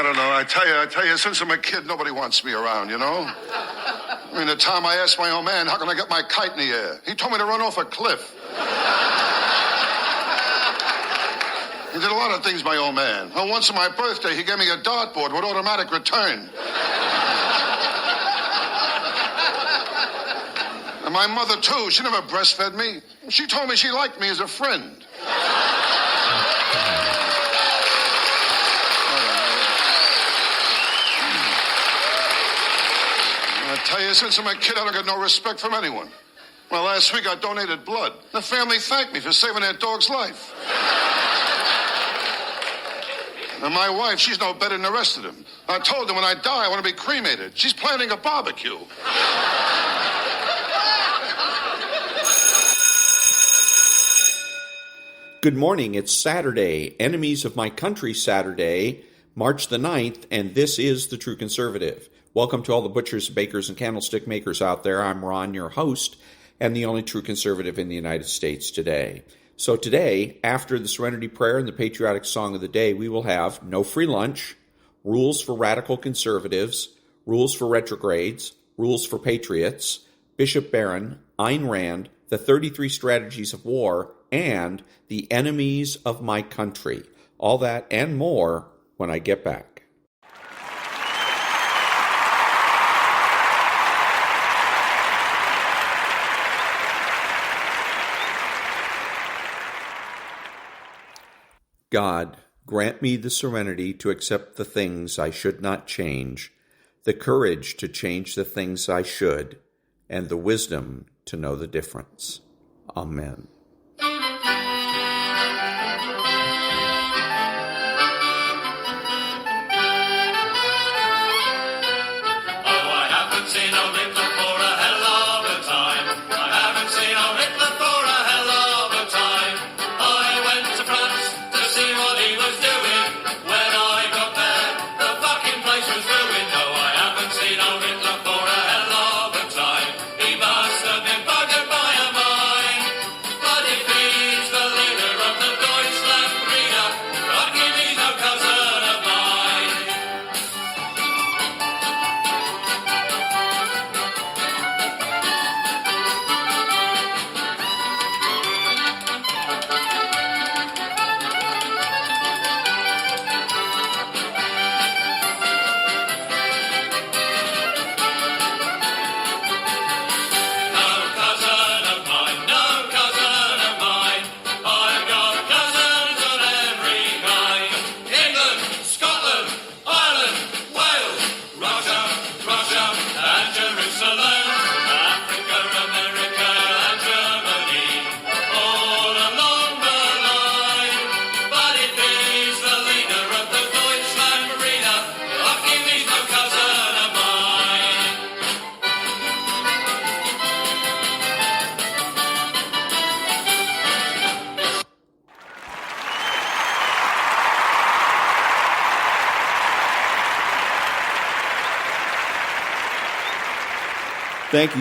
I don't know. I tell you, since I'm a kid, nobody wants me around, you know? I mean, the time I asked my old man, how can I get my kite in the air? He told me to run off a cliff. He did a lot of things, my old man. Well, once on my birthday, he gave me a dartboard with automatic return. And my mother, too, she never breastfed me. She told me she liked me as a friend. I tell you, since I'm a kid, I don't get no respect from anyone. Well, last week I donated blood. The family thanked me for saving their dog's life. And my wife, she's no better than the rest of them. I told them when I die, I want to be cremated. She's planning a barbecue. Good morning. It's Saturday, Enemies of My Country Saturday, March the 9th, and this is The True Conservative. Welcome to all the butchers, bakers, and candlestick makers out there. I'm Ron, your host, and the only true conservative in the United States today. So today, after the Serenity Prayer and the patriotic song of the day, we will have no free lunch, rules for radical conservatives, rules for retrogrades, rules for patriots, Bishop Barron, Ayn Rand, the 33 strategies of war, and the enemies of my country. All that and more when I get back. God, grant me the serenity to accept the things I should not change, the courage to change the things I should, and the wisdom to know the difference. Amen.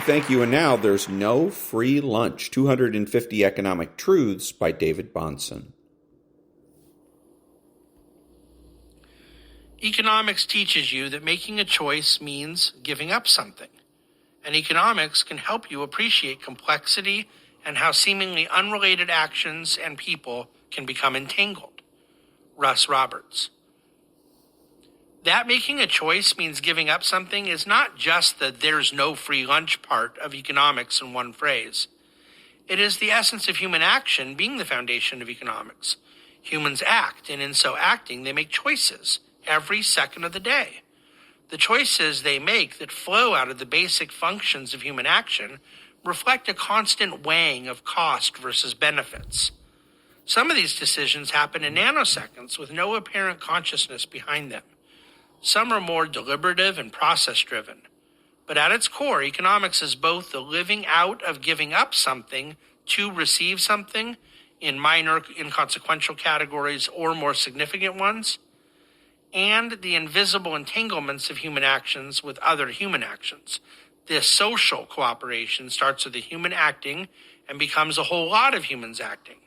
Thank you. And now there's no free lunch. 250 Economic Truths by David Bahnsen. Economics teaches you that making a choice means giving up something. And economics can help you appreciate complexity and how seemingly unrelated actions and people can become entangled. Russ Roberts. That making a choice means giving up something is not just the there's no free lunch part of economics in one phrase. It is the essence of human action being the foundation of economics. Humans act, and in so acting, they make choices every second of the day. The choices they make that flow out of the basic functions of human action reflect a constant weighing of cost versus benefits. Some of these decisions happen in nanoseconds with no apparent consciousness behind them. Some are more deliberative and process-driven. But at its core, economics is both the living out of giving up something to receive something in minor, inconsequential categories or more significant ones, and the invisible entanglements of human actions with other human actions. This social cooperation starts with a human acting and becomes a whole lot of humans acting,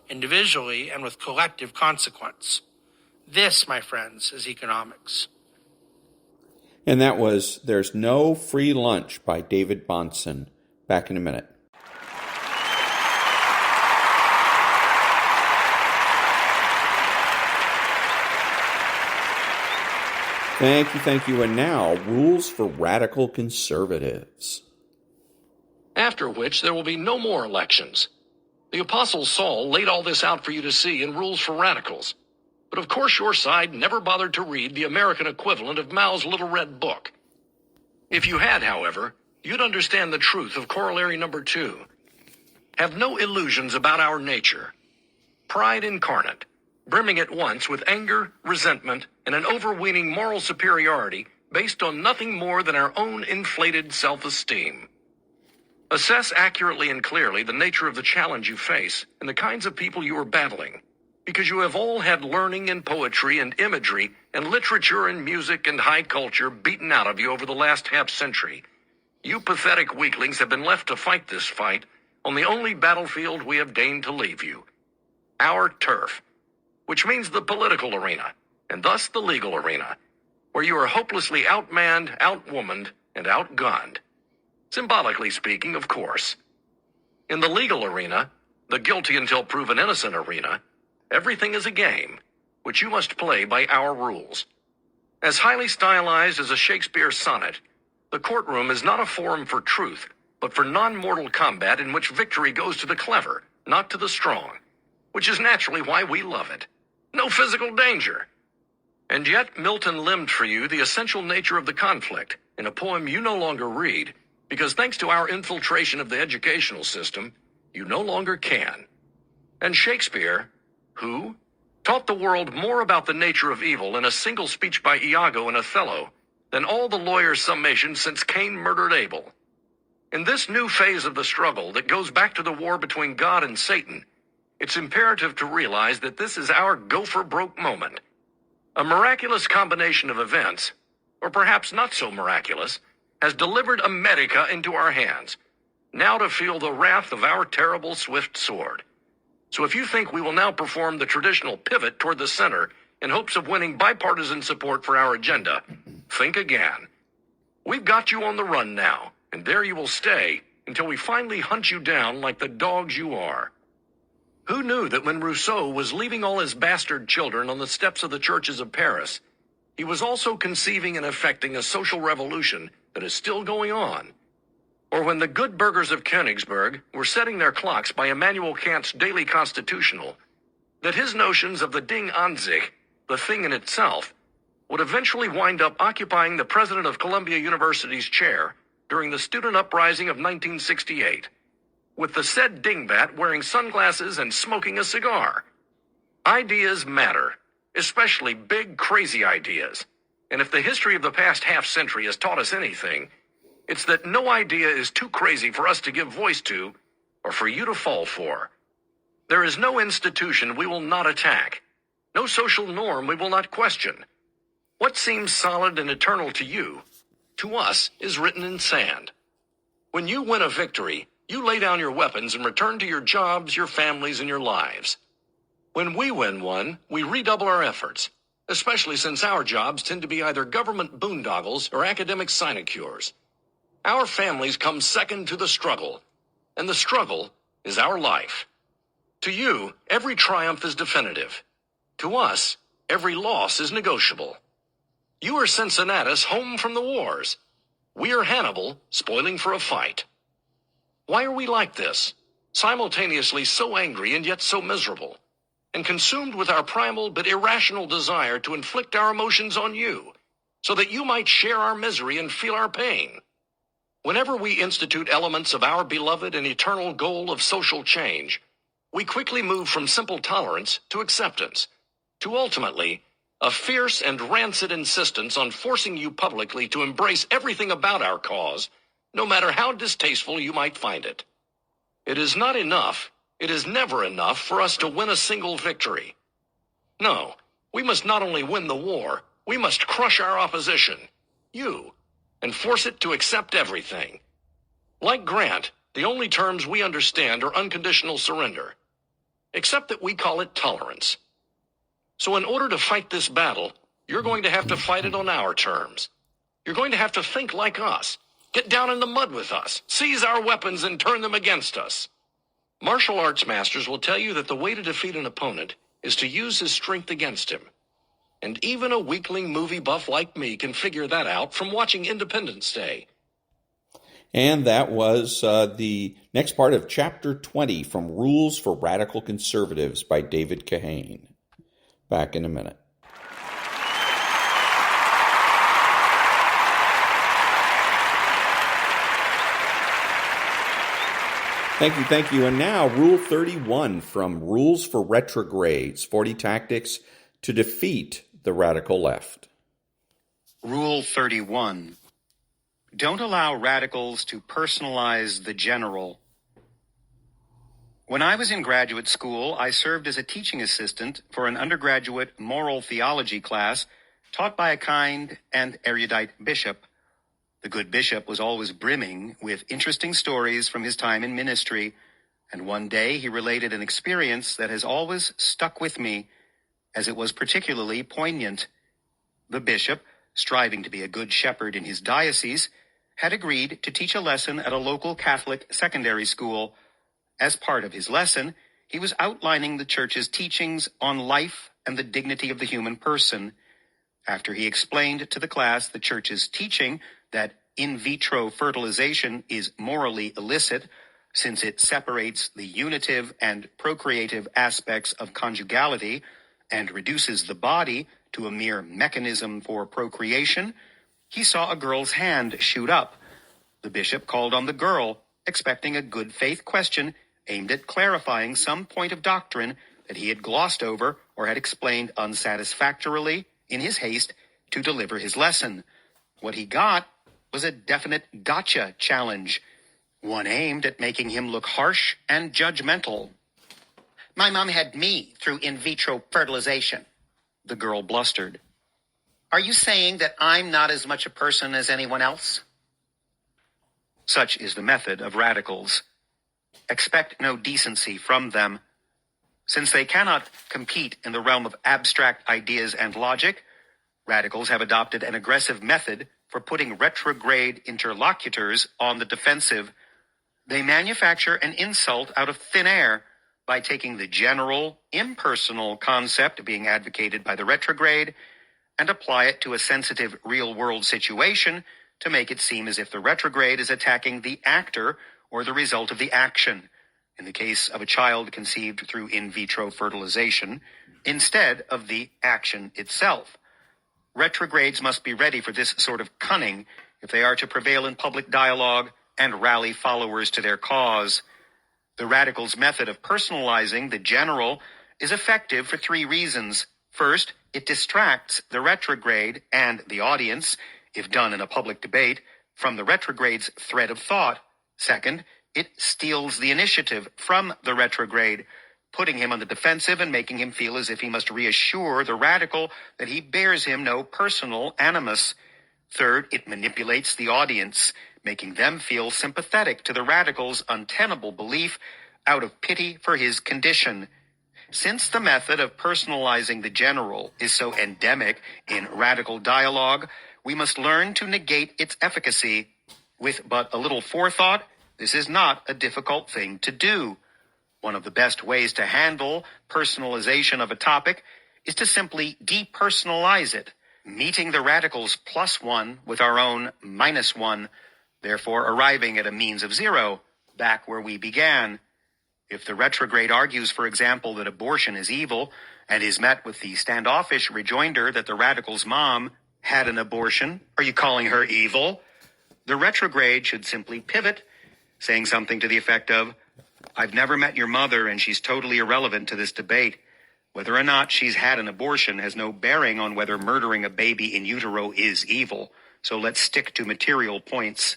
individually and with collective consequence. This, my friends, is economics. And that was There's No Free Lunch by David Bahnsen. Back in a minute. Thank you. And now, rules for radical conservatives. After which there will be no more elections. The Apostle Saul laid all this out for you to see in Rules for Radicals. But of course your side never bothered to read the American equivalent of Mao's Little Red Book. If you had, however, you'd understand the truth of corollary number 2. Have no illusions about our nature. Pride incarnate, brimming at once with anger, resentment, and an overweening moral superiority based on nothing more than our own inflated self-esteem. Assess accurately and clearly the nature of the challenge you face and the kinds of people you are battling, because you have all had learning and poetry and imagery and literature and music and high culture beaten out of you over the last half-century. You pathetic weaklings have been left to fight this fight on the only battlefield we have deigned to leave you, our turf, which means the political arena, and thus the legal arena, where you are hopelessly outmanned, outwomaned, and outgunned. Symbolically speaking, of course. In the legal arena, the guilty until proven innocent arena, everything is a game, which you must play by our rules. As highly stylized as a Shakespeare sonnet, the courtroom is not a forum for truth, but for non-mortal combat in which victory goes to the clever, not to the strong, which is naturally why we love it. No physical danger. And yet Milton limned for you the essential nature of the conflict in a poem you no longer read, because thanks to our infiltration of the educational system, you no longer can. And Shakespeare, who taught the world more about the nature of evil in a single speech by Iago and Othello than all the lawyers' summations since Cain murdered Abel. In this new phase of the struggle that goes back to the war between God and Satan, it's imperative to realize that this is our go-for-broke moment. A miraculous combination of events, or perhaps not so miraculous, has delivered America into our hands, now to feel the wrath of our terrible swift sword. So if you think we will now perform the traditional pivot toward the center in hopes of winning bipartisan support for our agenda, think again. We've got you on the run now, and there you will stay until we finally hunt you down like the dogs you are. Who knew that when Rousseau was leaving all his bastard children on the steps of the churches of Paris, he was also conceiving and effecting a social revolution that is still going on? Or when the good burghers of Königsberg were setting their clocks by Immanuel Kant's daily constitutional, that his notions of the Ding an sich, the thing in itself, would eventually wind up occupying the president of Columbia University's chair during the student uprising of 1968, with the said dingbat wearing sunglasses and smoking a cigar. Ideas matter, especially big, crazy ideas. And if the history of the past half-century has taught us anything, it's that no idea is too crazy for us to give voice to or for you to fall for. There is no institution we will not attack, no social norm we will not question. What seems solid and eternal to you, to us, is written in sand. When you win a victory, you lay down your weapons and return to your jobs, your families, and your lives. When we win one, we redouble our efforts, especially since our jobs tend to be either government boondoggles or academic sinecures. Our families come second to the struggle, and the struggle is our life. To you, every triumph is definitive. To us, every loss is negotiable. You are Cincinnatus home from the wars. We are Hannibal spoiling for a fight. Why are we like this, simultaneously so angry and yet so miserable, and consumed with our primal but irrational desire to inflict our emotions on you, so that you might share our misery and feel our pain? Whenever we institute elements of our beloved and eternal goal of social change, we quickly move from simple tolerance to acceptance, to ultimately a fierce and rancid insistence on forcing you publicly to embrace everything about our cause, no matter how distasteful you might find it. It is not enough, it is never enough for us to win a single victory. No, we must not only win the war, we must crush our opposition, you, and force it to accept everything. Like Grant, the only terms we understand are unconditional surrender, except that we call it tolerance. So in order to fight this battle, you're going to have to fight it on our terms. You're going to have to think like us, get down in the mud with us, seize our weapons and turn them against us. Martial arts masters will tell you that the way to defeat an opponent is to use his strength against him. And even a weakling movie buff like me can figure that out from watching Independence Day. And that was the next part of Chapter 20 from Rules for Radical Conservatives by David Kahane. Back in a minute. Thank you. And now, Rule 31 from Rules for Retrogrades, 40 Tactics to Defeat the Radical Left. Rule 31. Don't allow radicals to personalize the general. When I was in graduate school, I served as a teaching assistant for an undergraduate moral theology class taught by a kind and erudite bishop. The good bishop was always brimming with interesting stories from his time in ministry, and one day he related an experience that has always stuck with me, as it was particularly poignant. The bishop, striving to be a good shepherd in his diocese, had agreed to teach a lesson at a local Catholic secondary school. As part of his lesson, he was outlining the church's teachings on life and the dignity of the human person. After he explained to the class the church's teaching that in vitro fertilization is morally illicit, since it separates the unitive and procreative aspects of conjugality and reduces the body to a mere mechanism for procreation, he saw a girl's hand shoot up. The bishop called on the girl, expecting a good faith question aimed at clarifying some point of doctrine that he had glossed over or had explained unsatisfactorily in his haste to deliver his lesson. What he got was a definite gotcha challenge, one aimed at making him look harsh and judgmental. "My mom had me through in vitro fertilization," the girl blustered. "Are you saying that I'm not as much a person as anyone else?" Such is the method of radicals. Expect no decency from them. Since they cannot compete in the realm of abstract ideas and logic, radicals have adopted an aggressive method for putting retrograde interlocutors on the defensive. They manufacture an insult out of thin air by taking the general, impersonal concept being advocated by the retrograde and apply it to a sensitive real-world situation to make it seem as if the retrograde is attacking the actor or the result of the action, in the case of a child conceived through in vitro fertilization, instead of the action itself. Retrogrades must be ready for this sort of cunning if they are to prevail in public dialogue and rally followers to their cause. The radicals' method of personalizing the general is effective for three reasons. First, it distracts the retrograde and the audience, if done in a public debate, from the retrograde's thread of thought. Second, it steals the initiative from the retrograde, putting him on the defensive and making him feel as if he must reassure the radical that he bears him no personal animus. Third, it manipulates the audience, making them feel sympathetic to the radical's untenable belief out of pity for his condition. Since the method of personalizing the general is so endemic in radical dialogue, we must learn to negate its efficacy. With but a little forethought, this is not a difficult thing to do. One of the best ways to handle personalization of a topic is to simply depersonalize it, meeting the radicals +1 with our own -1, therefore arriving at a means of 0, back where we began. If the retrograde argues, for example, that abortion is evil, and is met with the standoffish rejoinder that the radical's mom had an abortion, are you calling her evil? The retrograde should simply pivot, saying something to the effect of, "I've never met your mother and she's totally irrelevant to this debate. Whether or not she's had an abortion has no bearing on whether murdering a baby in utero is evil, so let's stick to material points."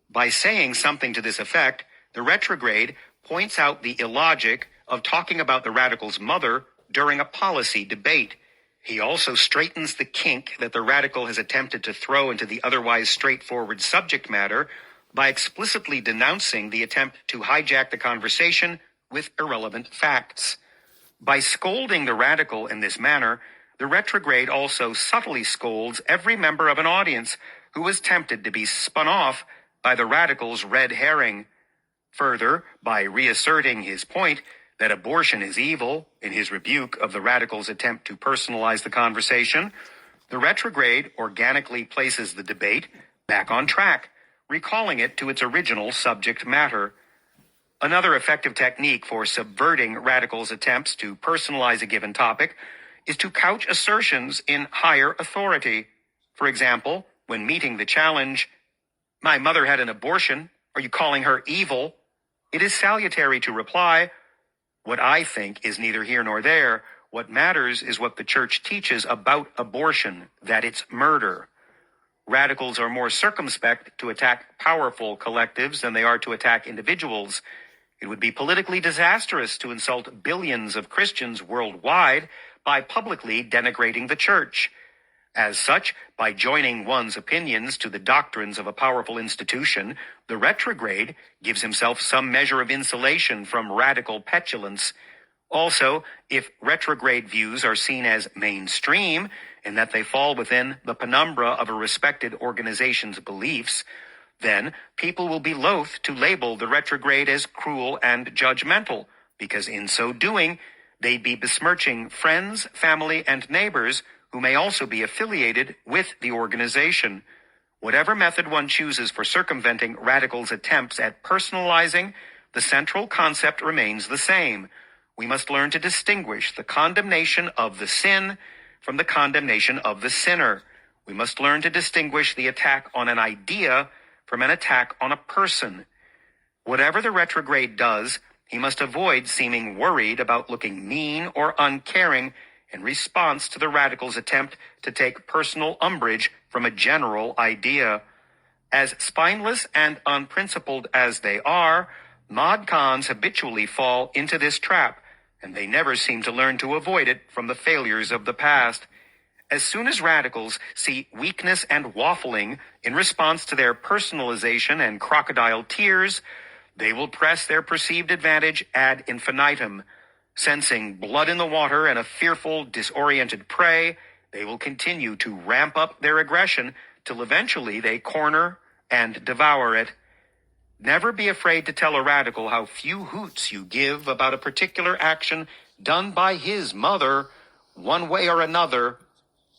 By saying something to this effect, the retrograde points out the illogic of talking about the radical's mother during a policy debate. He also straightens the kink that the radical has attempted to throw into the otherwise straightforward subject matter by explicitly denouncing the attempt to hijack the conversation with irrelevant facts. By scolding the radical in this manner, the retrograde also subtly scolds every member of an audience who was tempted to be spun off by the radical's red herring. Further, by reasserting his point that abortion is evil in his rebuke of the radical's attempt to personalize the conversation, the retrograde organically places the debate back on track, recalling it to its original subject matter. Another effective technique for subverting radicals' attempts to personalize a given topic is to couch assertions in higher authority. For example, when meeting the challenge, "My mother had an abortion. Are you calling her evil?" it is salutary to reply, "What I think is neither here nor there. What matters is what the church teaches about abortion, that it's murder." Radicals are more circumspect to attack powerful collectives than they are to attack individuals. It would be politically disastrous to insult billions of Christians worldwide by publicly denigrating the church. As such, by joining one's opinions to the doctrines of a powerful institution, the retrograde gives himself some measure of insulation from radical petulance. Also, if retrograde views are seen as mainstream, in that they fall within the penumbra of a respected organization's beliefs, then people will be loath to label the retrograde as cruel and judgmental, because in so doing, they'd be besmirching friends, family, and neighbors who may also be affiliated with the organization. Whatever method one chooses for circumventing radicals' attempts at personalizing, the central concept remains the same. We must learn to distinguish the condemnation of the sin from the condemnation of the sinner. We must learn to distinguish the attack on an idea from an attack on a person. Whatever the retrograde does, he must avoid seeming worried about looking mean or uncaring in response to the radical's attempt to take personal umbrage from a general idea. As spineless and unprincipled as they are, mod cons habitually fall into this trap, and they never seem to learn to avoid it from the failures of the past. As soon as radicals see weakness and waffling in response to their personalization and crocodile tears, they will press their perceived advantage ad infinitum. Sensing blood in the water and a fearful, disoriented prey, they will continue to ramp up their aggression till eventually they corner and devour it. Never be afraid to tell a radical how few hoots you give about a particular action done by his mother, one way or another.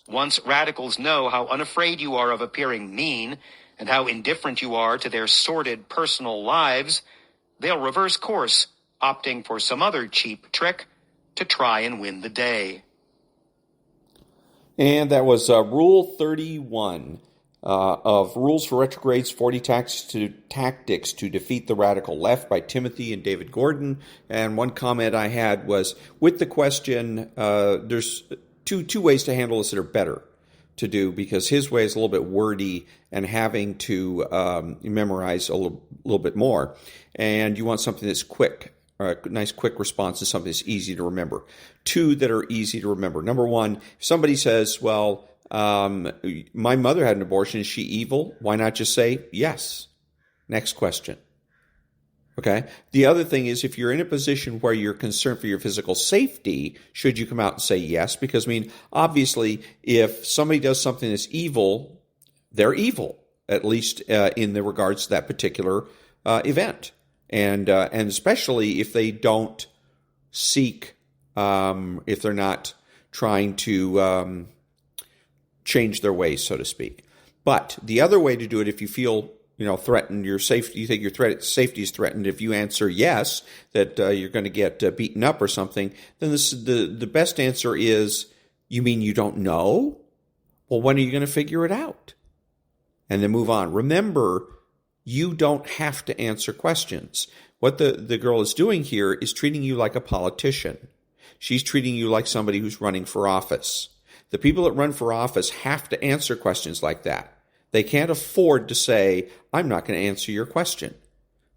Once radicals know how unafraid you are of appearing mean and how indifferent you are to their sordid personal lives, they'll reverse course, opting for some other cheap trick to try and win the day. And that was Rule 31 of Rules for Retrogrades, 40 Tactics to Defeat the Radical Left by Timothy and David Gordon. And one comment I had was, with the question, there's two ways to handle this that are better to do, because his way is a little bit wordy and having to memorize a little bit more. And you want something that's quick. A nice quick response is something that's easy to remember. Two that are easy to remember. Number one, if somebody says, well, my mother had an abortion, is she evil? Why not just say yes? Next question. Okay? The other thing is, if you're in a position where you're concerned for your physical safety, should you come out and say yes? Because, obviously, if somebody does something that's evil, they're evil, at least in the regards to that particular event. And especially if they don't seek, if they're not trying to change their ways, so to speak. But the other way to do it, if you feel threatened, your safety, you think your safety is threatened, if you answer yes, that you're going to get beaten up or something, then the best answer is, you mean you don't know? Well, when are you going to figure it out? And then move on. Remember, you don't have to answer questions. What the girl is doing here is treating you like a politician. She's treating you like somebody who's running for office. The people that run for office have to answer questions like that. They can't afford to say, I'm not going to answer your question.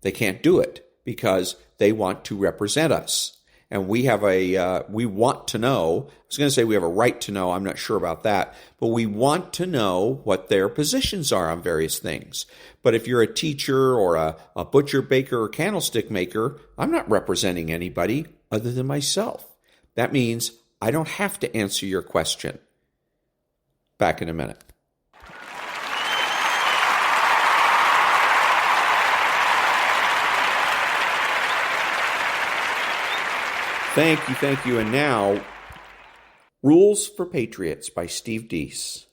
They can't do it because they want to represent us. And we have we want to know, I was going to say we have a right to know, I'm not sure about that, but we want to know what their positions are on various things. But if you're a teacher or a butcher, baker, or candlestick maker, I'm not representing anybody other than myself. That means I don't have to answer your question. Back in a minute. Thank you. And now, Rules for Patriots by Steve Deese.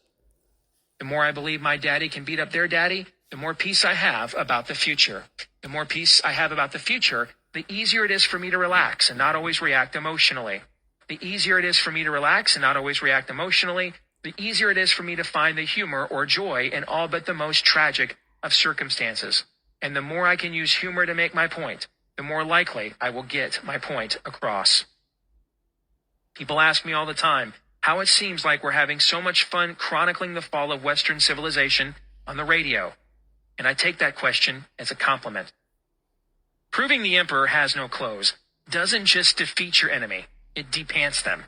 The more I believe my daddy can beat up their daddy, the more peace I have about the future. The more peace I have about the future, the easier it is for me to relax and not always react emotionally. The easier it is for me to relax and not always react emotionally, the easier it is for me to find the humor or joy in all but the most tragic of circumstances. And the more I can use humor to make my point, the more likely I will get my point across. People ask me all the time how it seems like we're having so much fun chronicling the fall of Western civilization on the radio. And I take that question as a compliment. Proving the emperor has no clothes doesn't just defeat your enemy, it depants them.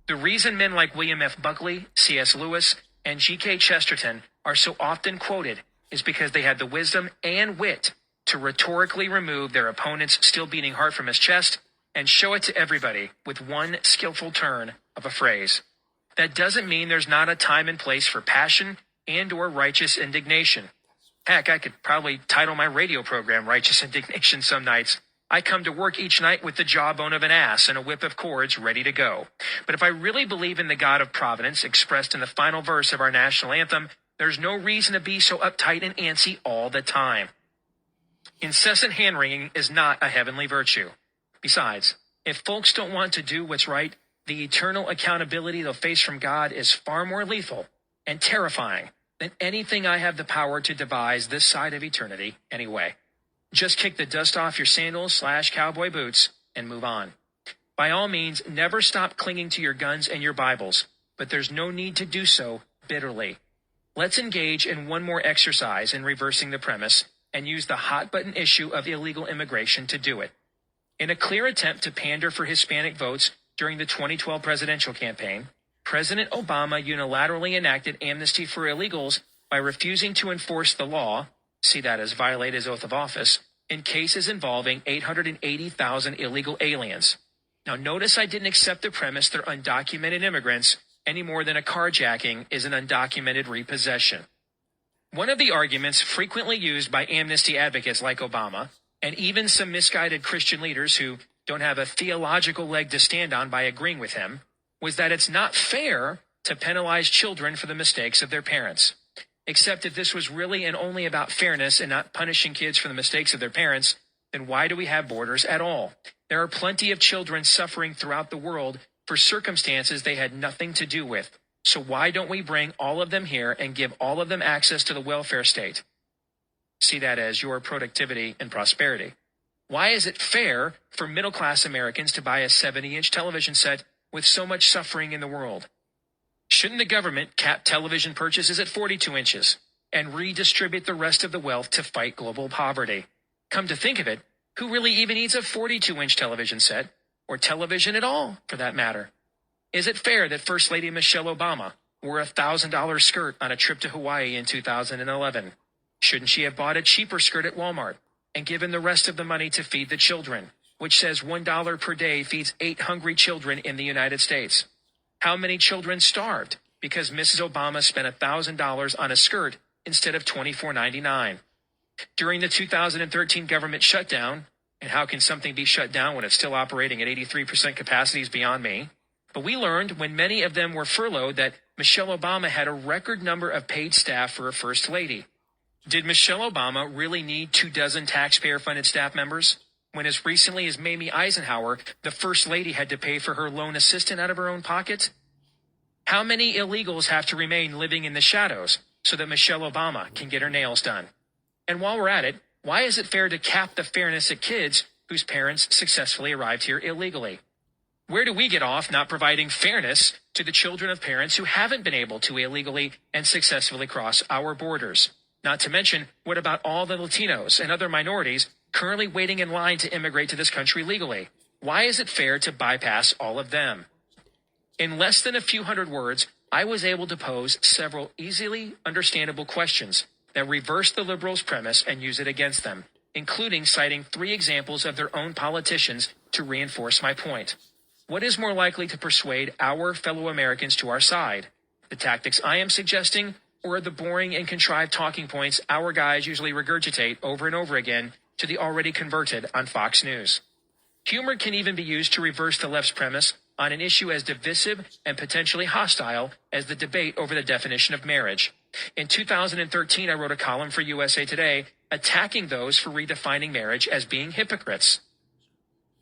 The reason men like William F. Buckley, C.S. Lewis, and G.K. Chesterton are so often quoted is because they had the wisdom and wit to rhetorically remove their opponent's still beating heart from his chest and show it to everybody with one skillful turn of a phrase. That doesn't mean there's not a time and place for passion and or righteous indignation. Heck, I could probably title my radio program Righteous Indignation some nights. I come to work each night with the jawbone of an ass and a whip of cords ready to go. But if I really believe in the God of providence expressed in the final verse of our national anthem, there's no reason to be so uptight and antsy all the time. Incessant hand-wringing is not a heavenly virtue. Besides, if folks don't want to do what's right, the eternal accountability they'll face from God is far more lethal and terrifying than anything I have the power to devise this side of eternity anyway. Just kick the dust off your sandals / cowboy boots and move on. By all means, never stop clinging to your guns and your Bibles, but there's no need to do so bitterly. Let's engage in one more exercise in reversing the premise and use the hot-button issue of illegal immigration to do it. In a clear attempt to pander for Hispanic votes during the 2012 presidential campaign, President Obama unilaterally enacted amnesty for illegals by refusing to enforce the law, see that as violate his oath of office, in cases involving 880,000 illegal aliens. Now notice I didn't accept the premise they're undocumented immigrants any more than a carjacking is an undocumented repossession. One of the arguments frequently used by amnesty advocates like Obama, and even some misguided Christian leaders who don't have a theological leg to stand on by agreeing with him, was that it's not fair to penalize children for the mistakes of their parents. Except if this was really and only about fairness and not punishing kids for the mistakes of their parents, then why do we have borders at all? There are plenty of children suffering throughout the world for circumstances they had nothing to do with. So why don't we bring all of them here and give all of them access to the welfare state? See that as your productivity and prosperity. Why is it fair for middle-class Americans to buy a 70-inch television set with so much suffering in the world? Shouldn't the government cap television purchases at 42 inches and redistribute the rest of the wealth to fight global poverty? Come to think of it, who really even needs a 42-inch television set, or television at all, for that matter? Is it fair that First Lady Michelle Obama wore a $1,000 skirt on a trip to Hawaii in 2011? Shouldn't she have bought a cheaper skirt at Walmart and given the rest of the money to feed the children, which says $1 per day feeds 8 hungry children in the United States? How many children starved because Mrs. Obama spent $1,000 on a skirt instead of $24.99? During the 2013 government shutdown, and how can something be shut down when it's still operating at 83% capacity is beyond me. But we learned when many of them were furloughed that Michelle Obama had a record number of paid staff for a first lady. Did Michelle Obama really need 24 taxpayer-funded staff members? When as recently as Mamie Eisenhower, the first lady had to pay for her loan assistant out of her own pocket? How many illegals have to remain living in the shadows so that Michelle Obama can get her nails done? And while we're at it, why is it fair to cap the fairness at kids whose parents successfully arrived here illegally? Where do we get off not providing fairness to the children of parents who haven't been able to illegally and successfully cross our borders? Not to mention, what about all the Latinos and other minorities currently waiting in line to immigrate to this country legally? Why is it fair to bypass all of them? In less than a few hundred words, I was able to pose several easily understandable questions that reverse the liberals' premise and use it against them, including citing 3 examples of their own politicians to reinforce my point. What is more likely to persuade our fellow Americans to our side? The tactics I am suggesting, or the boring and contrived talking points our guys usually regurgitate over and over again to the already converted on Fox News? Humor can even be used to reverse the left's premise on an issue as divisive and potentially hostile as the debate over the definition of marriage. In 2013, I wrote a column for USA Today attacking those for redefining marriage as being hypocrites.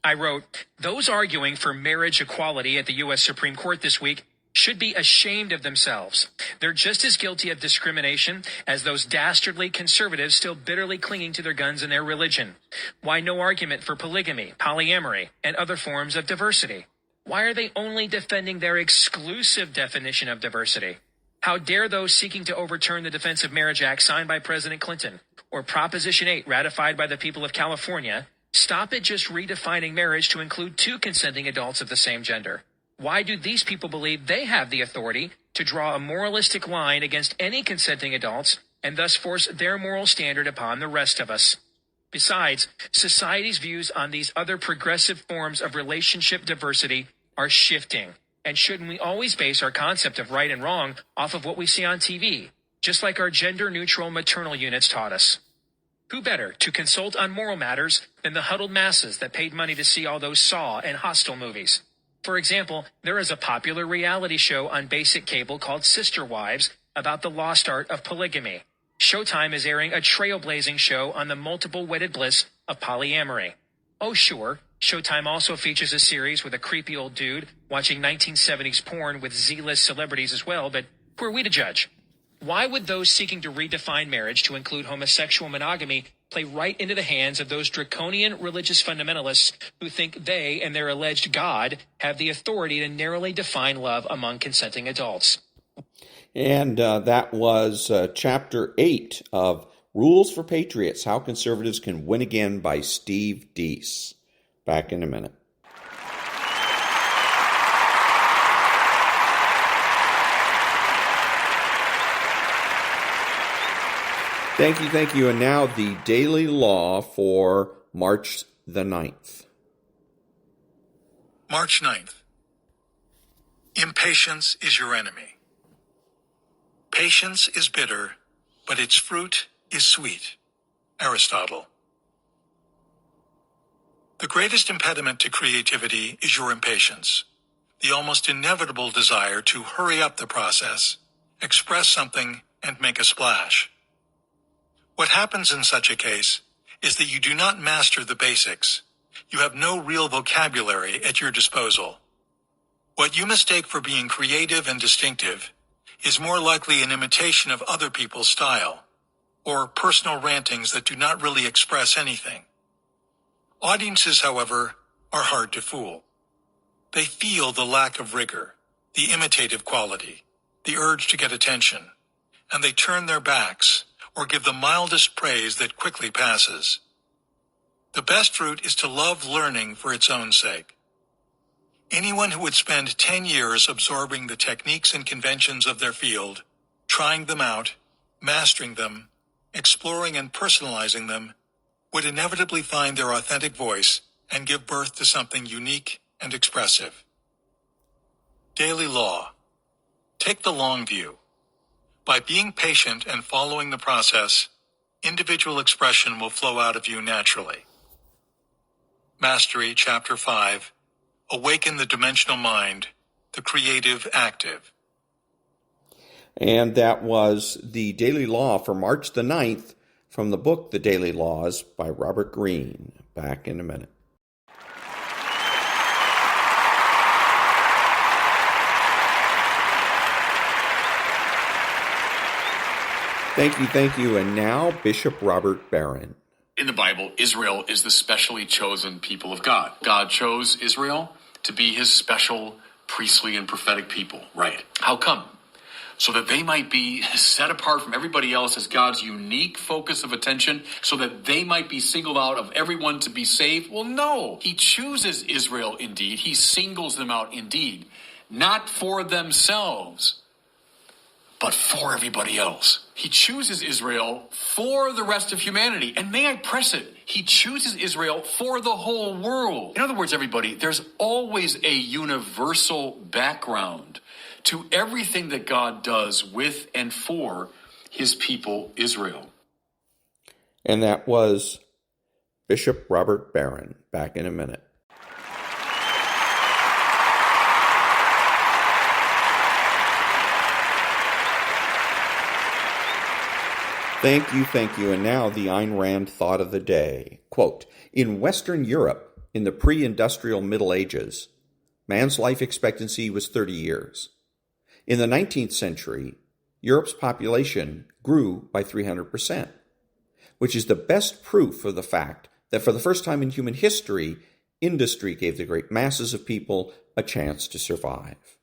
I wrote, "Those arguing for marriage equality at the U.S. Supreme Court this week should be ashamed of themselves. They're just as guilty of discrimination as those dastardly conservatives still bitterly clinging to their guns and their religion. Why no argument for polygamy, polyamory, and other forms of diversity? Why are they only defending their exclusive definition of diversity? How dare those seeking to overturn the Defense of Marriage Act signed by President Clinton or Proposition 8 ratified by the people of California stop at just redefining marriage to include two consenting adults of the same gender? Why do these people believe they have the authority to draw a moralistic line against any consenting adults and thus force their moral standard upon the rest of us? Besides, society's views on these other progressive forms of relationship diversity are shifting. And shouldn't we always base our concept of right and wrong off of what we see on TV, just like our gender-neutral maternal units taught us? Who better to consult on moral matters than the huddled masses that paid money to see all those Saw and Hostel movies? For example, there is a popular reality show on basic cable called Sister Wives about the lost art of polygamy. Showtime is airing a trailblazing show on the multiple wedded bliss of polyamory. Oh sure, Showtime also features a series with a creepy old dude watching 1970s porn with Z-list celebrities as well, but who are we to judge? Why would those seeking to redefine marriage to include homosexual monogamy play right into the hands of those draconian religious fundamentalists who think they and their alleged God have the authority to narrowly define love among consenting adults? And that was Chapter 8 of Rules for Patriots, How Conservatives Can Win Again by Steve Deese. Back in a minute. Thank you. And now the daily law for March the 9th. March 9th. Impatience is your enemy. Patience is bitter, but its fruit is sweet. Aristotle. The greatest impediment to creativity is your impatience, the almost inevitable desire to hurry up the process, express something, and make a splash. What happens in such a case is that you do not master the basics. You have no real vocabulary at your disposal. What you mistake for being creative and distinctive is more likely an imitation of other people's style, or personal rantings that do not really express anything. Audiences, however, are hard to fool. They feel the lack of rigor, the imitative quality, the urge to get attention, and they turn their backs or give the mildest praise that quickly passes. The best route is to love learning for its own sake. Anyone who would spend 10 years absorbing the techniques and conventions of their field, trying them out, mastering them, exploring and personalizing them, would inevitably find their authentic voice and give birth to something unique and expressive. Daily law. Take the long view. By being patient and following the process, individual expression will flow out of you naturally. Mastery, Chapter 5. Awaken the dimensional mind, the creative active. And that was the Daily Law for March the 9th from the book The Daily Laws by Robert Greene. Back in a minute. Thank you. And now, Bishop Robert Barron. In the Bible, Israel is the specially chosen people of God. God chose Israel to be his special priestly and prophetic people. Right. How come? So that they might be set apart from everybody else as God's unique focus of attention, so that they might be singled out of everyone to be saved? Well, no. He chooses Israel indeed. He singles them out indeed. Not for themselves, but for everybody else. He chooses Israel for the rest of humanity. And may I press it, he chooses Israel for the whole world. In other words, everybody, there's always a universal background to everything that God does with and for his people, Israel. And that was Bishop Robert Barron. Back in a minute. Thank you. And now the Ayn Rand thought of the day. Quote, in Western Europe, in the pre-industrial Middle Ages, man's life expectancy was 30 years. In the 19th century, Europe's population grew by 300%, which is the best proof of the fact that for the first time in human history, industry gave the great masses of people a chance to survive.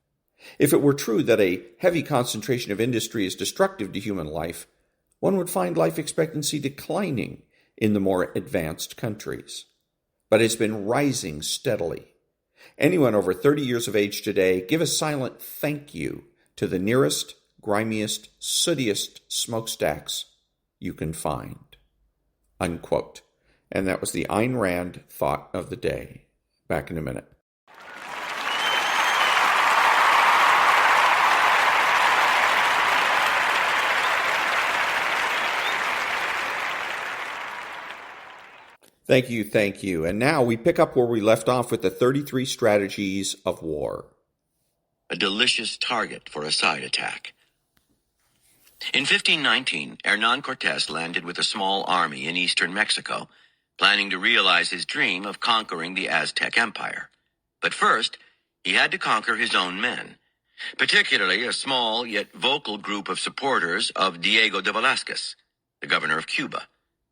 If it were true that a heavy concentration of industry is destructive to human life, one would find life expectancy declining in the more advanced countries. But it's been rising steadily. Anyone over 30 years of age today, give a silent thank you to the nearest, grimiest, sootiest smokestacks you can find. Unquote. And that was the Ayn Rand thought of the day. Back in a minute. Thank you. And now we pick up where we left off with the 33 strategies of war. A delicious target for a side attack. In 1519, Hernán Cortés landed with a small army in eastern Mexico, planning to realize his dream of conquering the Aztec Empire. But first, he had to conquer his own men, particularly a small yet vocal group of supporters of Diego de Velázquez, the governor of Cuba,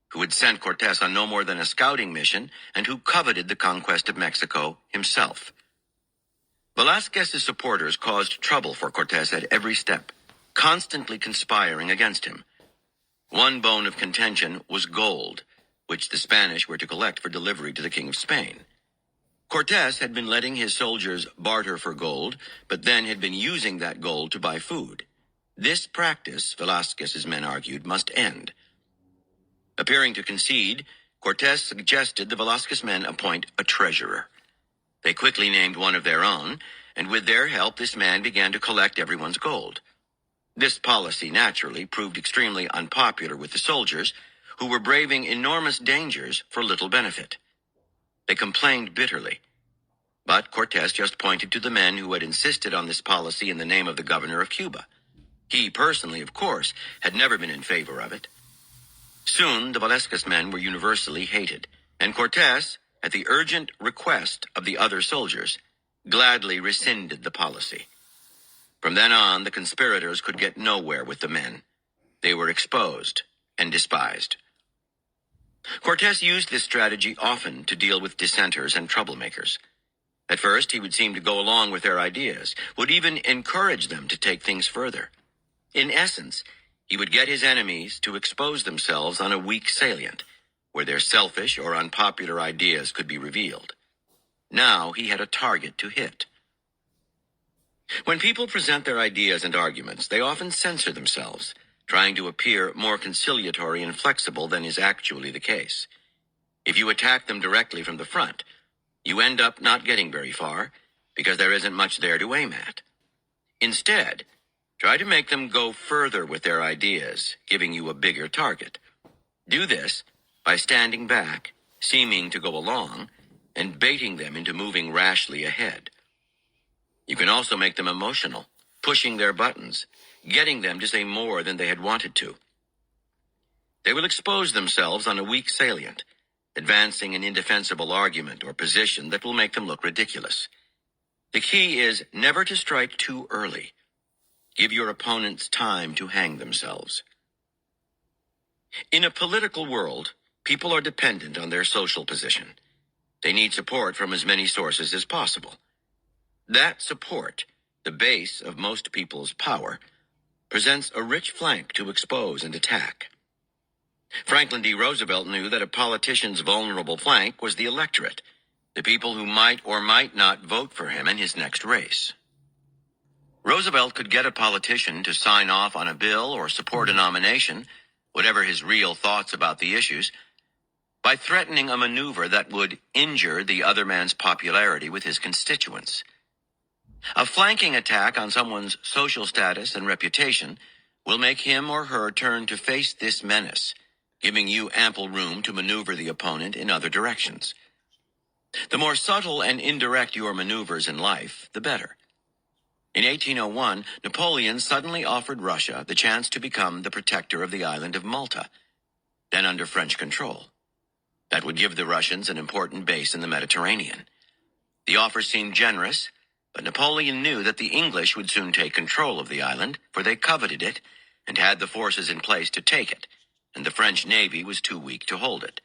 who had sent Cortés on no more than a scouting mission and who coveted the conquest of Mexico himself. Velázquez's supporters caused trouble for Cortés at every step, constantly conspiring against him. One bone of contention was gold, which the Spanish were to collect for delivery to the King of Spain. Cortés had been letting his soldiers barter for gold, but then had been using that gold to buy food. This practice, Velázquez's men argued, must end. Appearing to concede, Cortés suggested the Velázquez men appoint a treasurer. They quickly named one of their own, and with their help this man began to collect everyone's gold. This policy naturally proved extremely unpopular with the soldiers, who were braving enormous dangers for little benefit. They complained bitterly. But Cortés just pointed to the men who had insisted on this policy in the name of the governor of Cuba. He personally, of course, had never been in favor of it. Soon, the Velázquez men were universally hated, and Cortés, at the urgent request of the other soldiers, gladly rescinded the policy. From then on, the conspirators could get nowhere with the men. They were exposed and despised. Cortés used this strategy often to deal with dissenters and troublemakers. At first, he would seem to go along with their ideas, would even encourage them to take things further. In essence, he would get his enemies to expose themselves on a weak salient, where their selfish or unpopular ideas could be revealed. Now he had a target to hit. When people present their ideas and arguments, they often censor themselves, trying to appear more conciliatory and flexible than is actually the case. If you attack them directly from the front, you end up not getting very far, because there isn't much there to aim at. Instead, try to make them go further with their ideas, giving you a bigger target. Do this by standing back, seeming to go along, and baiting them into moving rashly ahead. You can also make them emotional, pushing their buttons, getting them to say more than they had wanted to. They will expose themselves on a weak salient, advancing an indefensible argument or position that will make them look ridiculous. The key is never to strike too early. Give your opponents time to hang themselves. In a political world, people are dependent on their social position. They need support from as many sources as possible. That support, the base of most people's power, presents a rich flank to expose and attack. Franklin D. Roosevelt knew that a politician's vulnerable flank was the electorate, the people who might or might not vote for him in his next race. Roosevelt could get a politician to sign off on a bill or support a nomination, whatever his real thoughts about the issues, by threatening a maneuver that would injure the other man's popularity with his constituents. A flanking attack on someone's social status and reputation will make him or her turn to face this menace, giving you ample room to maneuver the opponent in other directions. The more subtle and indirect your maneuvers in life, the better. In 1801, Napoleon suddenly offered Russia the chance to become the protector of the island of Malta, then under French control. That would give the Russians an important base in the Mediterranean. The offer seemed generous, but Napoleon knew that the English would soon take control of the island, for they coveted it and had the forces in place to take it, and the French navy was too weak to hold it.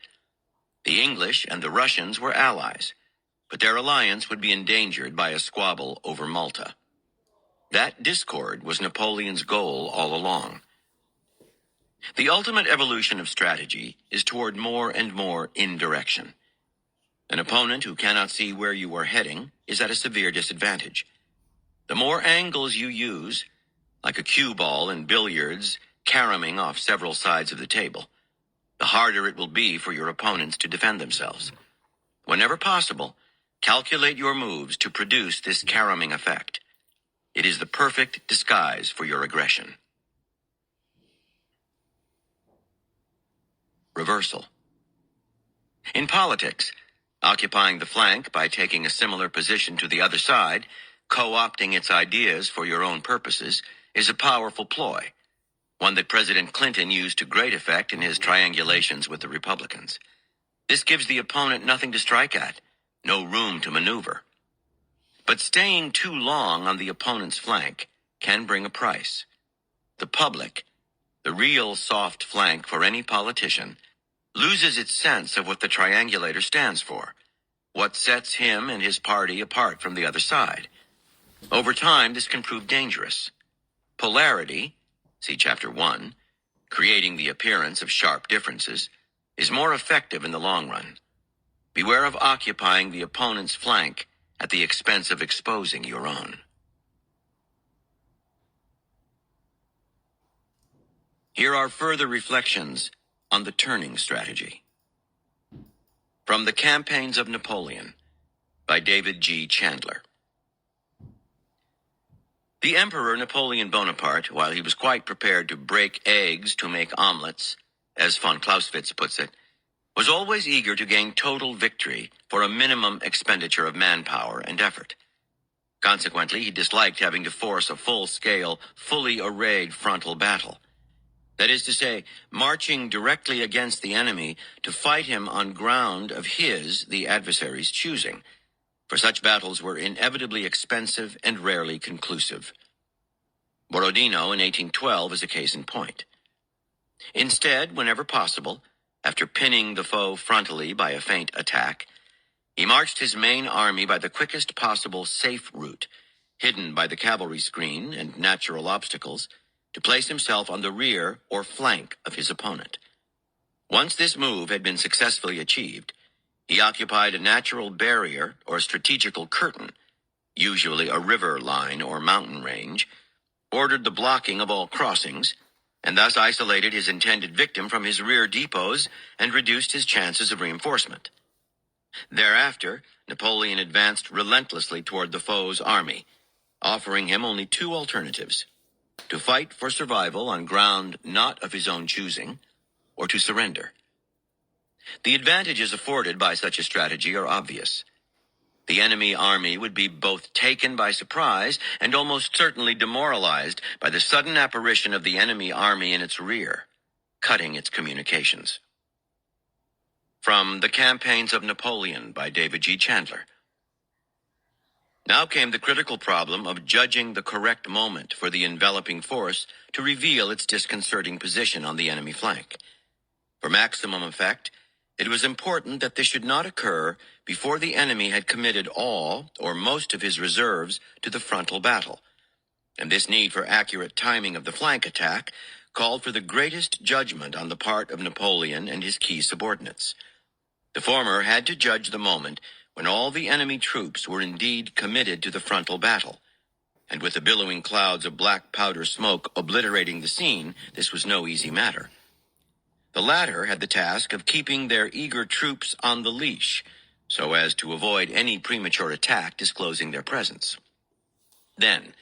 The English and the Russians were allies, but their alliance would be endangered by a squabble over Malta. That discord was Napoleon's goal all along. The ultimate evolution of strategy is toward more and more indirection. An opponent who cannot see where you are heading is at a severe disadvantage. The more angles you use, like a cue ball in billiards caroming off several sides of the table, the harder it will be for your opponents to defend themselves. Whenever possible, calculate your moves to produce this caroming effect. It is the perfect disguise for your aggression. Reversal. In politics, occupying the flank by taking a similar position to the other side, co-opting its ideas for your own purposes, is a powerful ploy, one that President Clinton used to great effect in his triangulations with the Republicans. This gives the opponent nothing to strike at, no room to maneuver. But staying too long on the opponent's flank can bring a price. The public, the real soft flank for any politician, loses its sense of what the triangulator stands for, what sets him and his party apart from the other side. Over time, this can prove dangerous. Polarity, see Chapter 1, creating the appearance of sharp differences, is more effective in the long run. Beware of occupying the opponent's flank at the expense of exposing your own. Here are further reflections on the turning strategy. From the Campaigns of Napoleon, by David G. Chandler. The Emperor Napoleon Bonaparte, while he was quite prepared to break eggs to make omelets, as von Clausewitz puts it, was always eager to gain total victory for a minimum expenditure of manpower and effort. Consequently, he disliked having to force a full-scale, fully arrayed frontal battle. That is to say, marching directly against the enemy to fight him on ground of his, the adversary's, choosing, for such battles were inevitably expensive and rarely conclusive. Borodino in 1812 is a case in point. Instead, whenever possible, after pinning the foe frontally by a feint attack, he marched his main army by the quickest possible safe route, hidden by the cavalry screen and natural obstacles, to place himself on the rear or flank of his opponent. Once this move had been successfully achieved, he occupied a natural barrier or strategical curtain, usually a river line or mountain range, ordered the blocking of all crossings, and thus isolated his intended victim from his rear depots and reduced his chances of reinforcement. Thereafter, Napoleon advanced relentlessly toward the foe's army, offering him only two alternatives: to fight for survival on ground not of his own choosing, or to surrender. The advantages afforded by such a strategy are obvious. The enemy army would be both taken by surprise and almost certainly demoralized by the sudden apparition of the enemy army in its rear, cutting its communications. From The Campaigns of Napoleon by David G. Chandler. Now came the critical problem of judging the correct moment for the enveloping force to reveal its disconcerting position on the enemy flank. For maximum effect, it was important that this should not occur before the enemy had committed all or most of his reserves to the frontal battle, and this need for accurate timing of the flank attack called for the greatest judgment on the part of Napoleon and his key subordinates. The former had to judge the moment when all the enemy troops were indeed committed to the frontal battle, and with the billowing clouds of black powder smoke obliterating the scene, this was no easy matter. The latter had the task of keeping their eager troops on the leash, so as to avoid any premature attack disclosing their presence. Then,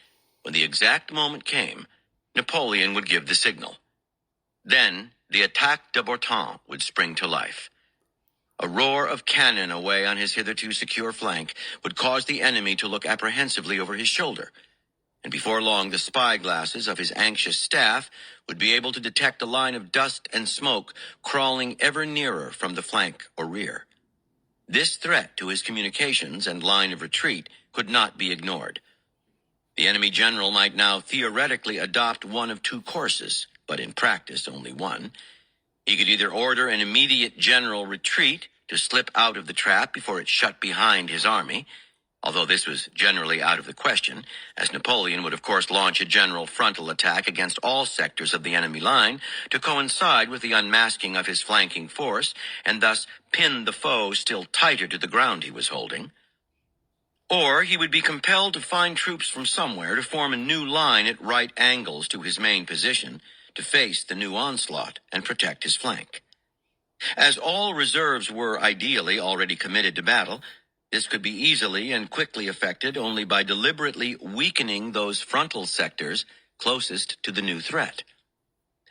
when the exact moment came, Napoleon would give the signal. Then, the attaque de Borton would spring to life. A roar of cannon away on his hitherto secure flank would cause the enemy to look apprehensively over his shoulder, and before long the spy glasses of his anxious staff would be able to detect a line of dust and smoke crawling ever nearer from the flank or rear. This threat to his communications and line of retreat could not be ignored. The enemy general might now theoretically adopt one of two courses, but in practice only one. He could either order an immediate general retreat to slip out of the trap before it shut behind his army, although this was generally out of the question, as Napoleon would of course launch a general frontal attack against all sectors of the enemy line to coincide with the unmasking of his flanking force, and thus pin the foe still tighter to the ground he was holding. Or he would be compelled to find troops from somewhere to form a new line at right angles to his main position to face the new onslaught and protect his flank. As all reserves were ideally already committed to battle, this could be easily and quickly effected only by deliberately weakening those frontal sectors closest to the new threat.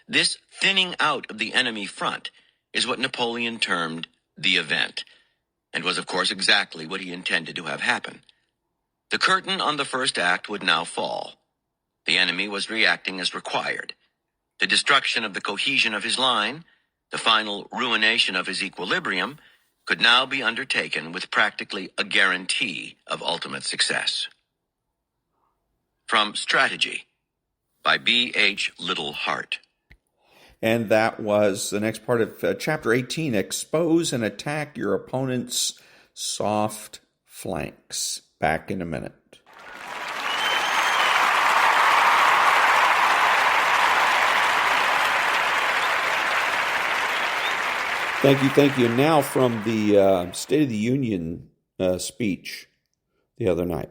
This thinning out of the enemy front is what Napoleon termed the event, and was of course exactly what he intended to have happen. The curtain on the first act would now fall. The enemy was reacting as required. The destruction of the cohesion of his line, the final ruination of his equilibrium, could now be undertaken with practically a guarantee of ultimate success. From Strategy, by B.H. Little Hart. And that was the next part of Chapter 18, Expose and Attack Your Opponent's Soft Flanks. Back in a minute. Thank you. Now from the State of the Union speech the other night.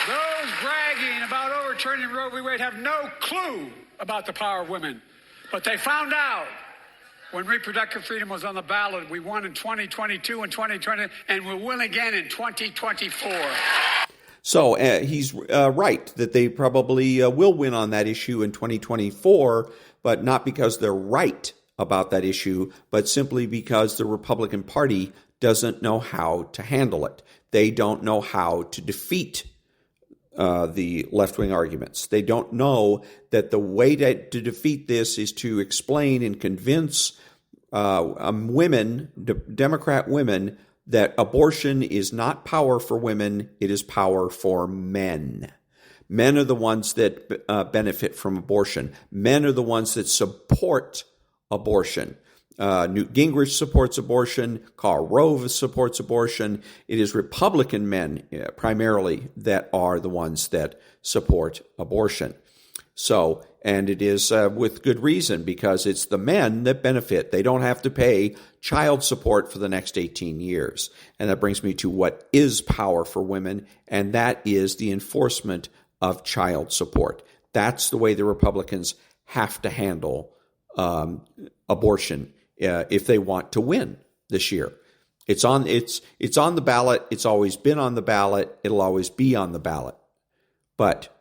Those bragging about overturning Roe v. Wade have no clue about the power of women. But they found out when reproductive freedom was on the ballot. We won in 2022 and 2020, and we'll win again in 2024. So he's right that they probably will win on that issue in 2024, but not because they're right about that issue, but simply because the Republican Party doesn't know how to handle it. They don't know how to defeat the left-wing arguments. They don't know that the way to defeat this is to explain and convince women, Democrat women, that abortion is not power for women, it is power for men. Men are the ones that benefit from abortion. Men are the ones that support abortion. Newt Gingrich supports abortion. Karl Rove supports abortion. It is Republican men primarily that are the ones that support abortion. So, and it is with good reason, because it's the men that benefit. They don't have to pay child support for the next 18 years. And that brings me to what is power for women, and that is the enforcement of child support. That's the way the Republicans have to handle abortion if they want to win this year. It's on the ballot. It's always been on the ballot. It'll always be on the ballot. But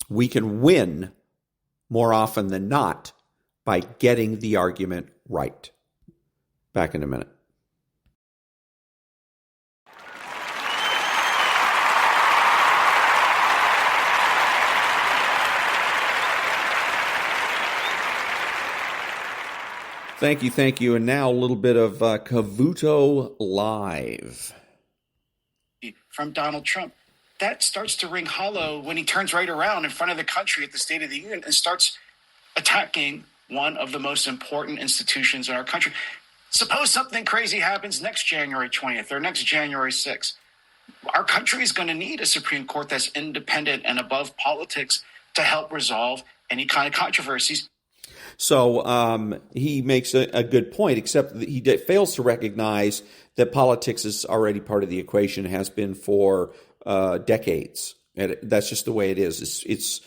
we can win more often than not by getting the argument right. Back in a minute. Thank you. And now a little bit of Cavuto Live. From Donald Trump. That starts to ring hollow when he turns right around in front of the country at the State of the Union and starts attacking one of the most important institutions in our country. Suppose something crazy happens next January 20th or next January 6th. Our country is going to need a Supreme Court that's independent and above politics to help resolve any kind of controversies. So he makes a good point, except that he fails to recognize that politics is already part of the equation, has been for decades. And that's just the way it is. It's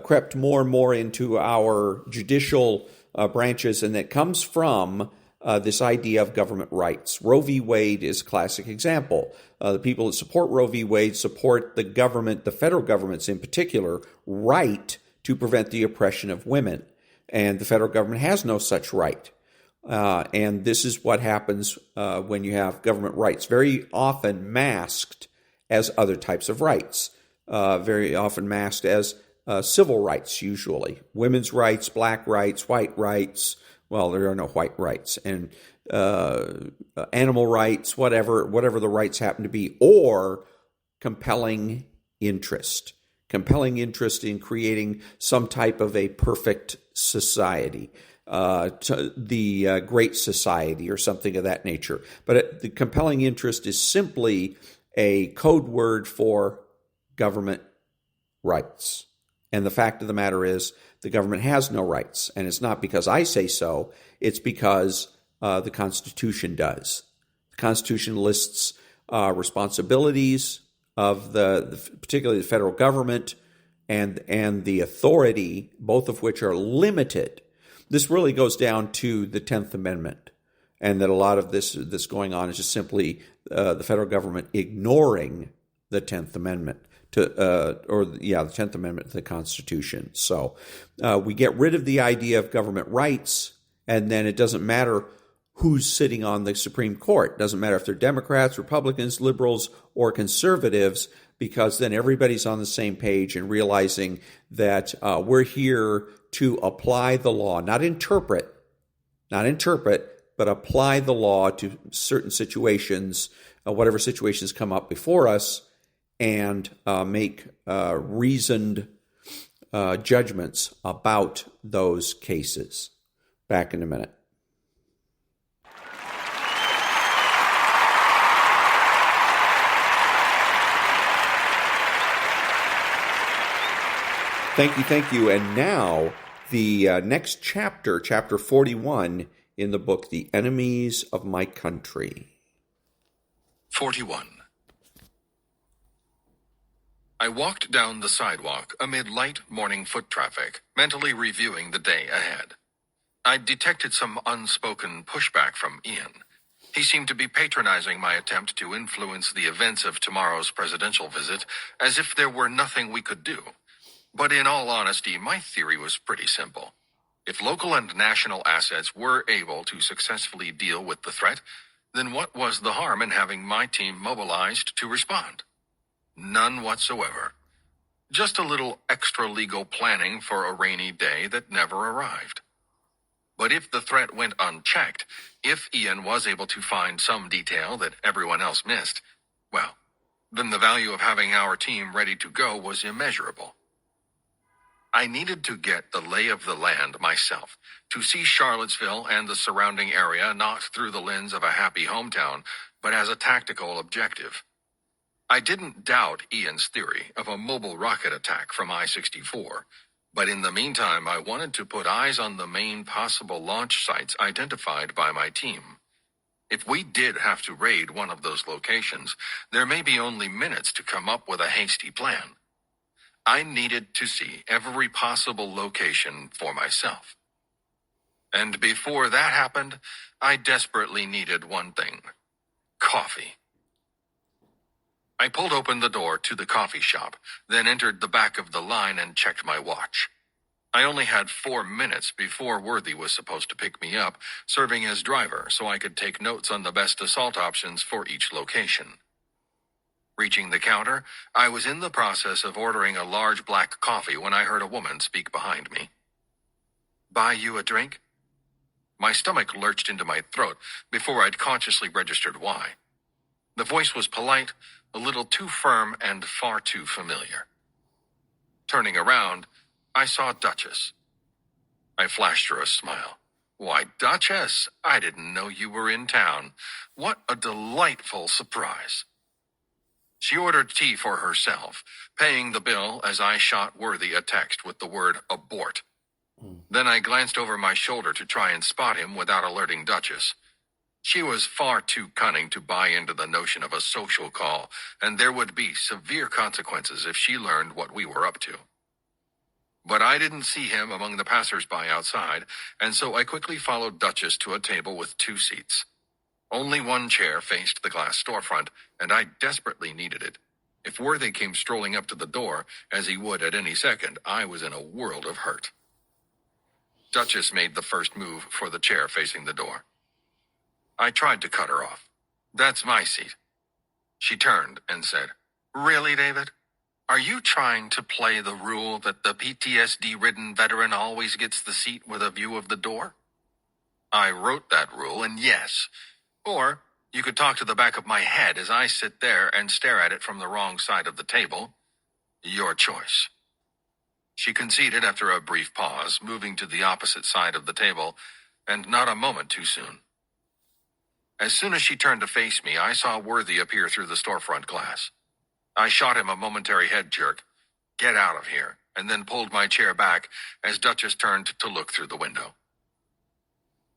crept more and more into our judicial branches, and that comes from this idea of government rights. Roe v. Wade is a classic example. The people that support Roe v. Wade support the government, the federal government's in particular, right to prevent the oppression of women. And the federal government has no such right. And this is what happens when you have government rights, very often masked as other types of rights, very often masked as civil rights, usually. Women's rights, black rights, white rights. Well, there are no white rights. And animal rights, whatever the rights happen to be, or compelling interest in creating some type of a perfect society, the Great Society or something of that nature. But the compelling interest is simply a code word for government rights. And the fact of the matter is the government has no rights. And it's not because I say so. It's because the Constitution does. The Constitution lists responsibilities of particularly the federal government and the authority, both of which are limited. This really goes down to the 10th Amendment, and that a lot of this going on is just simply the federal government ignoring the 10th Amendment the 10th Amendment to the Constitution. So we get rid of the idea of government rights, and then it doesn't matter who's sitting on the Supreme Court. It doesn't matter if they're Democrats, Republicans, liberals, or conservatives, because then everybody's on the same page and realizing that we're here to apply the law, not interpret, but apply the law to certain situations, whatever situations come up before us, and make reasoned judgments about those cases. Back in a minute. Thank you. And now the next chapter, chapter 41 in the book, The Enemies of My Country. 41. I walked down the sidewalk amid light morning foot traffic, mentally reviewing the day ahead. I detected some unspoken pushback from Ian. He seemed to be patronizing my attempt to influence the events of tomorrow's presidential visit, as if there were nothing we could do. But in all honesty, my theory was pretty simple. If local and national assets were able to successfully deal with the threat, then what was the harm in having my team mobilized to respond? None whatsoever. Just a little extra legal planning for a rainy day that never arrived. But if the threat went unchecked, if Ian was able to find some detail that everyone else missed, well, then the value of having our team ready to go was immeasurable. I needed to get the lay of the land myself, to see Charlottesville and the surrounding area not through the lens of a happy hometown, but as a tactical objective. I didn't doubt Ian's theory of a mobile rocket attack from I-64, but in the meantime, I wanted to put eyes on the main possible launch sites identified by my team. If we did have to raid one of those locations, there may be only minutes to come up with a hasty plan. I needed to see every possible location for myself. And before that happened, I desperately needed one thing: coffee. I pulled open the door to the coffee shop, then entered the back of the line and checked my watch. I only had 4 minutes before Worthy was supposed to pick me up, serving as driver so I could take notes on the best assault options for each location. Reaching the counter, I was in the process of ordering a large black coffee when I heard a woman speak behind me. "Buy you a drink?" My stomach lurched into my throat before I'd consciously registered why. The voice was polite, a little too firm, and far too familiar. Turning around, I saw Duchess. I flashed her a smile. "Why, Duchess, I didn't know you were in town. What a delightful surprise." She ordered tea for herself, paying the bill as I shot Worthy a text with the word abort. Then I glanced over my shoulder to try and spot him without alerting Duchess. She was far too cunning to buy into the notion of a social call, and there would be severe consequences if she learned what we were up to. But I didn't see him among the passers-by outside, and so I quickly followed Duchess to a table with 2 seats. Only one chair faced the glass storefront, and I desperately needed it. If Worthy came strolling up to the door, as he would at any second, I was in a world of hurt. Duchess made the first move for the chair facing the door. I tried to cut her off. "That's my seat." She turned and said, "Really, David? Are you trying to play the rule that the PTSD-ridden veteran always gets the seat with a view of the door?" I wrote that rule, and yes. Or you could talk to the back of my head as I sit there and stare at it from the wrong side of the table. Your choice. She conceded after a brief pause, moving to the opposite side of the table, and not a moment too soon. As soon as she turned to face me, I saw Worthy appear through the storefront glass. I shot him a momentary head jerk, "Get out of here," and then pulled my chair back as Duchess turned to look through the window.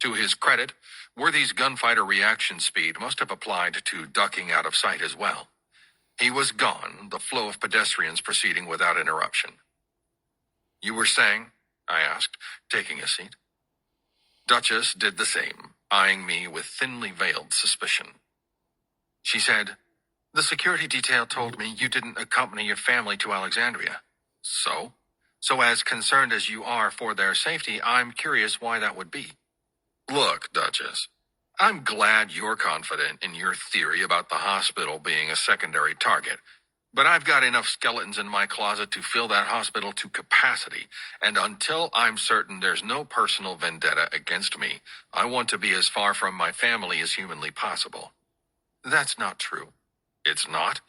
To his credit, Worthy's gunfighter reaction speed must have applied to ducking out of sight as well. He was gone, the flow of pedestrians proceeding without interruption. "You were saying?" I asked, taking a seat. Duchess did the same, eyeing me with thinly veiled suspicion. She said, "The security detail told me you didn't accompany your family to Alexandria. So? So as concerned as you are for their safety, I'm curious why that would be." "Look, Duchess, I'm glad you're confident in your theory about the hospital being a secondary target, but I've got enough skeletons in my closet to fill that hospital to capacity, and until I'm certain there's no personal vendetta against me, I want to be as far from my family as humanly possible." "That's not true." "It's not.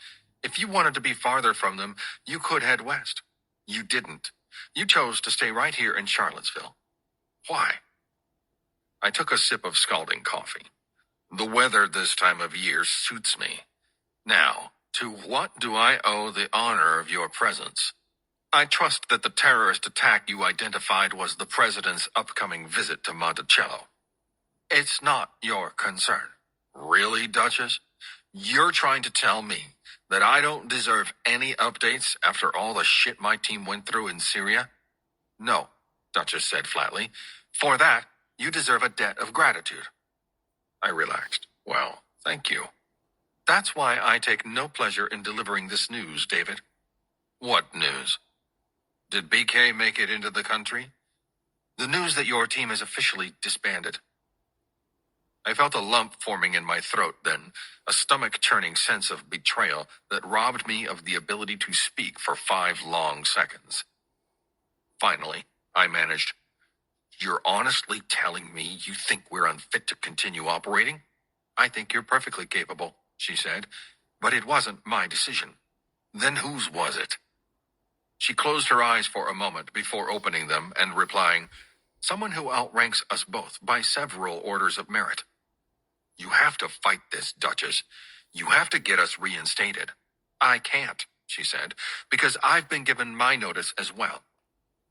If you wanted to be farther from them, you could head west. You didn't. You chose to stay right here in Charlottesville. Why?" I took a sip of scalding coffee. "The weather this time of year suits me. Now, to what do I owe the honor of your presence? I trust that the terrorist attack you identified was the president's upcoming visit to Monticello. It's not your concern." "Really, Duchess? You're trying to tell me that I don't deserve any updates after all the shit my team went through in Syria?" "No," Duchess said flatly. "For that, you deserve a debt of gratitude." I relaxed. "Well, thank you. That's why I take no pleasure in delivering this news, David." "What news?" "Did BK make it into the country?" "The news that your team is officially disbanded." I felt a lump forming in my throat then, a stomach-churning sense of betrayal that robbed me of the ability to speak for 5 long seconds. Finally, I managed, "You're honestly telling me you think we're unfit to continue operating?" "I think you're perfectly capable," she said, "but it wasn't my decision." "Then whose was it?" She closed her eyes for a moment before opening them and replying, "Someone who outranks us both by several orders of merit." "You have to fight this, Duchess. You have to get us reinstated." "I can't," she said, "because I've been given my notice as well.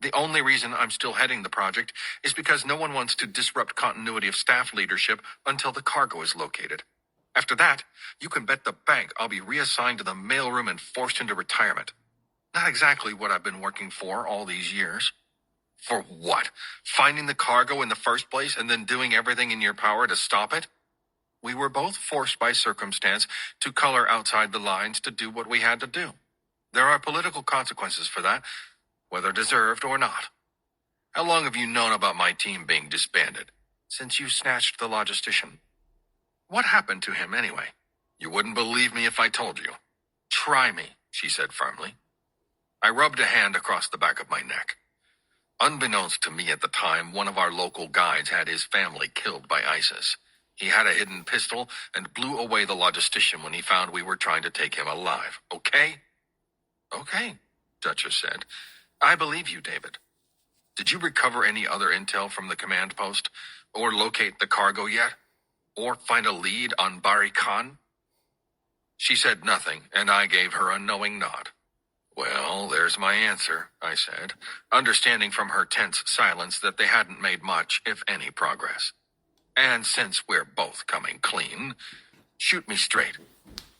The only reason I'm still heading the project is because no one wants to disrupt continuity of staff leadership until the cargo is located. After that, you can bet the bank I'll be reassigned to the mailroom and forced into retirement. Not exactly what I've been working for all these years." "For what? Finding the cargo in the first place and then doing everything in your power to stop it?" "We were both forced by circumstance to color outside the lines to do what we had to do. There are political consequences for that, whether deserved or not." "How long have you known about my team being disbanded?" "Since you snatched the logistician." "What happened to him anyway?" "You wouldn't believe me if I told you." "Try me," she said firmly. I rubbed a hand across the back of my neck. Unbeknownst to me at the time, one of our local guides had his family killed by ISIS. He had a hidden pistol and blew away the logistician when he found we were trying to take him alive. Okay? "Okay," Duchess said. "I believe you, David. Did you recover any other intel from the command post? Or locate the cargo yet? Or find a lead on Bari Khan?" She said nothing, and I gave her a knowing nod. Well, there's my answer, I said, understanding from her tense silence that they hadn't made much, if any, progress. And since we're both coming clean, shoot me straight.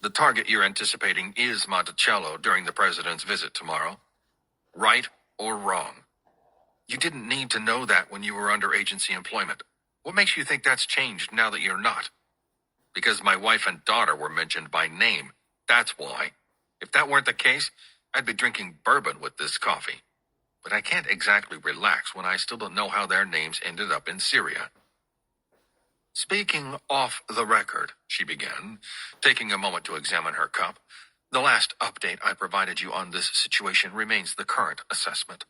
The target you're anticipating is Monticello during the president's visit tomorrow. Right or wrong? You didn't need to know that when you were under agency employment. What makes you think that's changed now that you're not? Because my wife and daughter were mentioned by name. That's why. If that weren't the case, I'd be drinking bourbon with this coffee. But I can't exactly relax when I still don't know how their names ended up in Syria. Speaking off the record, she began, taking a moment to examine her cup. The last update I provided you on this situation remains the current assessment.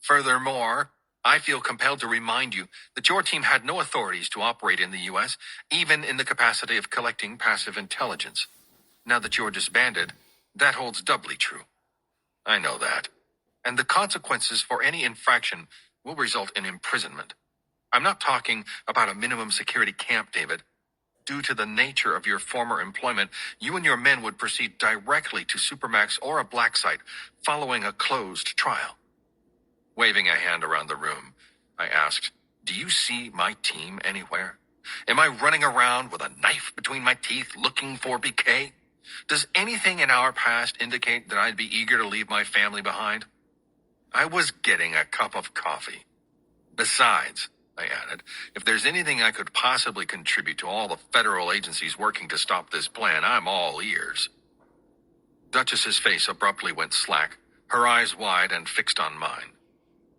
Furthermore, I feel compelled to remind you that your team had no authorities to operate in the U.S., even in the capacity of collecting passive intelligence. Now that you're disbanded, that holds doubly true. I know that. And the consequences for any infraction will result in imprisonment. I'm not talking about a minimum security camp, David. Due to the nature of your former employment, you and your men would proceed directly to Supermax or a black site, following a closed trial. Waving a hand around the room, I asked, do you see my team anywhere? Am I running around with a knife between my teeth looking for BK? Does anything in our past indicate that I'd be eager to leave my family behind? I was getting a cup of coffee. Besides, I added, if there's anything I could possibly contribute to all the federal agencies working to stop this plan, I'm all ears. Duchess's face abruptly went slack, her eyes wide and fixed on mine.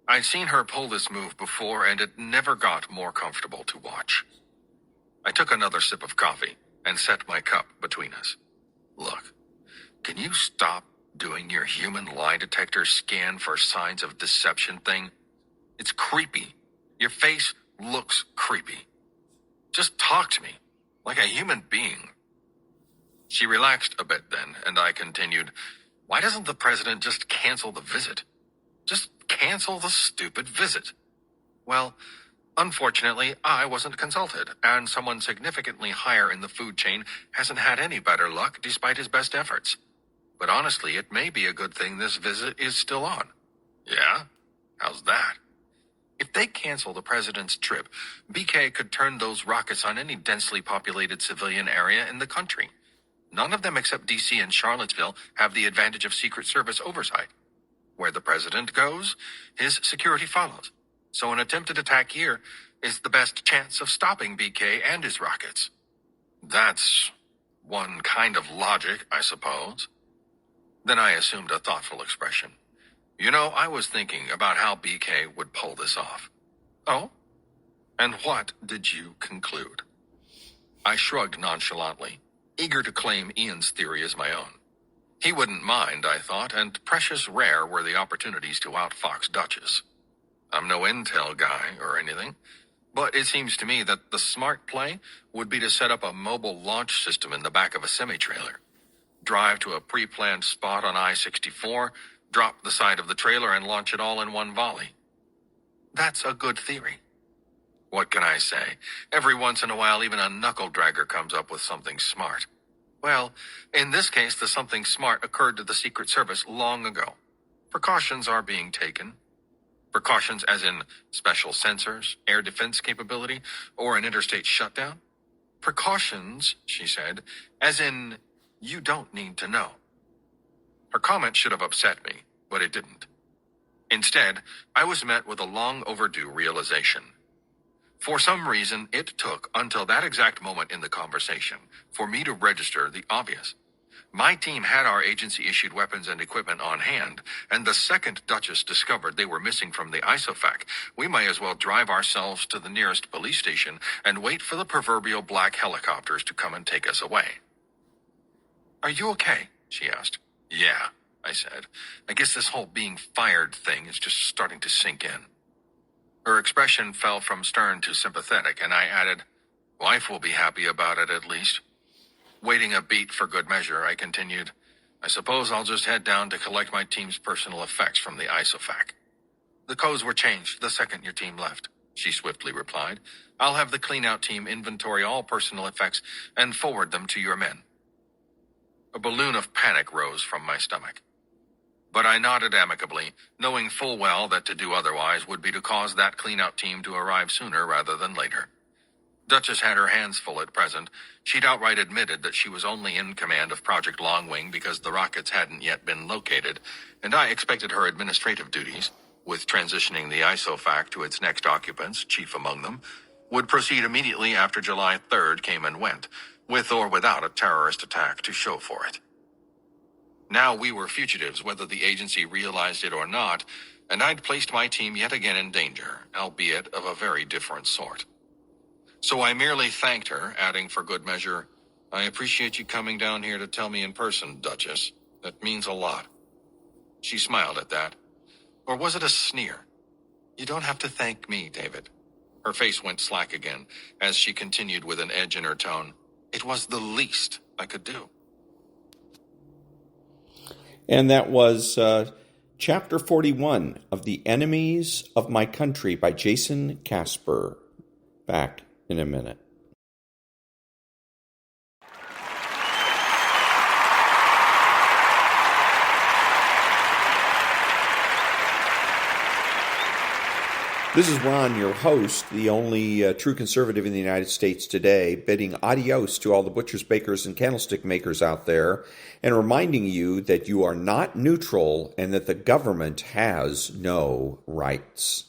I'd seen her pull this move before, and it never got more comfortable to watch. I took another sip of coffee and set my cup between us. Look, can you stop doing your human lie detector scan for signs of deception thing? It's creepy. Your face looks creepy. Just talk to me, like a human being. She relaxed a bit then, and I continued, why doesn't the president just cancel the visit? Just cancel the stupid visit. Well, unfortunately, I wasn't consulted, and someone significantly higher in the food chain hasn't had any better luck despite his best efforts. But honestly, it may be a good thing this visit is still on. Yeah? How's that? If they cancel the president's trip, BK could turn those rockets on any densely populated civilian area in the country. None of them except D.C. and Charlottesville have the advantage of Secret Service oversight. Where the president goes, his security follows. So an attempted attack here is the best chance of stopping BK and his rockets. That's one kind of logic, I suppose. Then I assumed a thoughtful expression. You know, I was thinking about how BK would pull this off. Oh? And what did you conclude? I shrugged nonchalantly, eager to claim Ian's theory as my own. He wouldn't mind, I thought, and precious rare were the opportunities to outfox Duchess. I'm no intel guy or anything, but it seems to me that the smart play would be to set up a mobile launch system in the back of a semi-trailer. Drive to a pre-planned spot on I-64, drop the side of the trailer, and launch it all in one volley. That's a good theory. What can I say? Every once in a while, even a knuckle-dragger comes up with something smart. Well, in this case, the something smart occurred to the Secret Service long ago. Precautions are being taken. Precautions as in special sensors, air defense capability, or an interstate shutdown. Precautions, she said, as in you don't need to know. Her comment should have upset me, but it didn't. Instead, I was met with a long overdue realization. For some reason, it took until that exact moment in the conversation for me to register the obvious. My team had our agency-issued weapons and equipment on hand, and the second Duchess discovered they were missing from the ISOFAC, we may as well drive ourselves to the nearest police station and wait for the proverbial black helicopters to come and take us away. Are you okay? She asked. Yeah, I said. I guess this whole being fired thing is just starting to sink in. Her expression fell from stern to sympathetic, and I added, wife will be happy about it at least. Waiting a beat for good measure, I continued, I suppose I'll just head down to collect my team's personal effects from the ISOFAC. The codes were changed the second your team left, she swiftly replied. I'll have the clean-out team inventory all personal effects and forward them to your men. A balloon of panic rose from my stomach. But I nodded amicably, knowing full well that to do otherwise would be to cause that clean-out team to arrive sooner rather than later. Duchess had her hands full at present. She'd outright admitted that she was only in command of Project Longwing because the rockets hadn't yet been located, and I expected her administrative duties, with transitioning the ISOFAC to its next occupants, chief among them, would proceed immediately after July 3rd came and went, with or without a terrorist attack to show for it. Now we were fugitives, whether the agency realized it or not, and I'd placed my team yet again in danger, albeit of a very different sort. So I merely thanked her, adding for good measure, "I appreciate you coming down here to tell me in person, Duchess. That means a lot." She smiled at that. Or was it a sneer? "You don't have to thank me, David." Her face went slack again, as she continued with an edge in her tone. "It was the least I could do." And that was Chapter 41 of The Enemies of My Country by Jason Casper. Back in a minute. This is Ron, your host, the only true conservative in the United States today, bidding adios to all the butchers, bakers, and candlestick makers out there, and reminding you that you are not neutral and that the government has no rights.